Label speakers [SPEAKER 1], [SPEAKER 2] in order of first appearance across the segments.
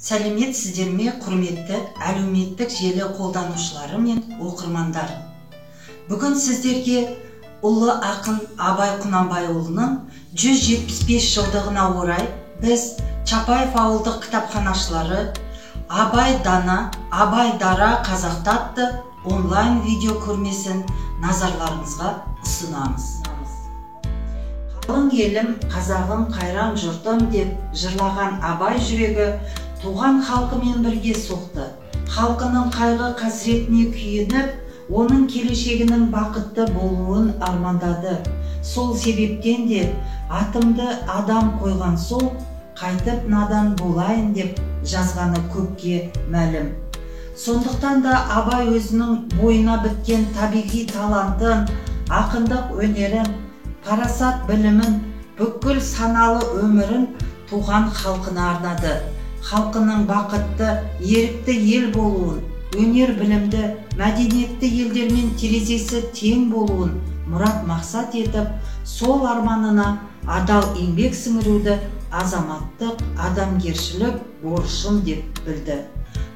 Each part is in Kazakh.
[SPEAKER 1] Сәлеметсіздер ме, құрметті әлеуметтік желі қолданушылары мен оқырмандар. Бүгін сіздерге ұлы ақын Абай Құнанбайұлының 175 жылдығына орай біз Чапаев ауылдық кітапханашылары Абай Дана, Абай Дара Қазақта атты онлайн видео көрмесін назарларыңызға ұсынамыз. Қалың елім, қазағым, қайран жұртым деп жырлаған Абай жүрегі туған халқымен бірге соқты. Халқының қайғы қасіретіне күйініп, оның келешегінің бақытты болуын армандады. Сол себептен де атымды адам қойған сол, қайтып надан болайын деп жазғаны көпке мәлім. Сондықтан да Абай өзінің бойына біткен табиғи талантын, ақындық өнерін, парасат білімін, бүкіл саналы өмірін туған халқына арнады. Халқының бақытты, ерікті ел болуын, өнер білімді, мәдениетті елдермен терезесі тең болуын мұрат мақсат етіп, сол арманына адал еңбек сіңіруді азаматтық, адамгершілік борышым деп білді.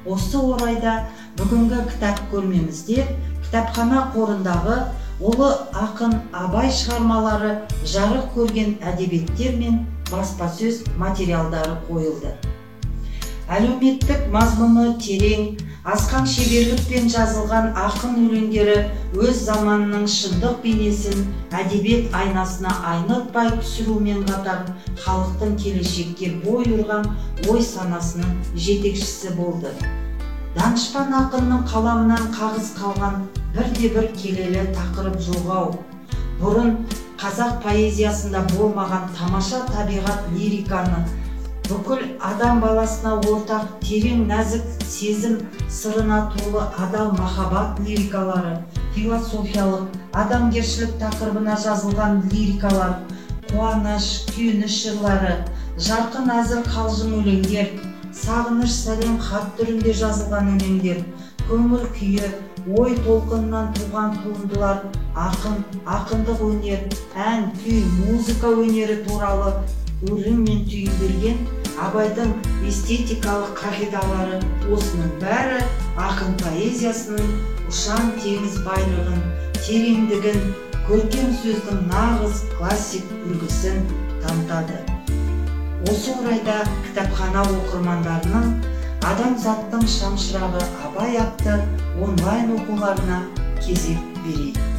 [SPEAKER 1] Осы орайда бүгінгі кітап көрмемізде кітапхана қорындағы ұлы ақын Абай шығармалары жарық көрген әдебиеттер мен баспасөз материалдары қойылды. Әлеуметтік мазмұны терең, асқан шеберлікпен жазылған ақын өлеңдері өз заманының шындық бейнесін әдебиет айнасына айнытпай түсірумен қатар халықтың келешекке бой ұрған ой санасының жетекшісі болды. Данышпан ақынның қаламынан қағыс қалған бірде-бір келелі тақырып жоғау. Бұрын қазақ поэзиясында болмаған тамаша табиғат лириканы, бүкіл адам баласына ортақ терең нәзік сезім сырына толы адал махаббат лирикалары, философиялық, адамгершілік тақырыбына жазылған лирикалар, қуаныш, күйініш жырлары, жарқын әзіл қалжың өлеңдер, сағыныш сәлем хат түрінде жазылған өлеңдер, көңіл күйі, ой толқынынан туған туындылар, ақындық өнер, ән, күй, музыка өнері туралы өлеңмен түйіндірген Абайдың эстетикалық қағидалары, осының бәрі ақын поэзиясының ұшан теңіз байлығын, тереңдігін, көркем сөздің нағыз классик үлгісін танытады. Осы орайда кітапхана оқырмандарының адамзаттың шамшырағы Абай атты онлайн оқуларына кезек берейік.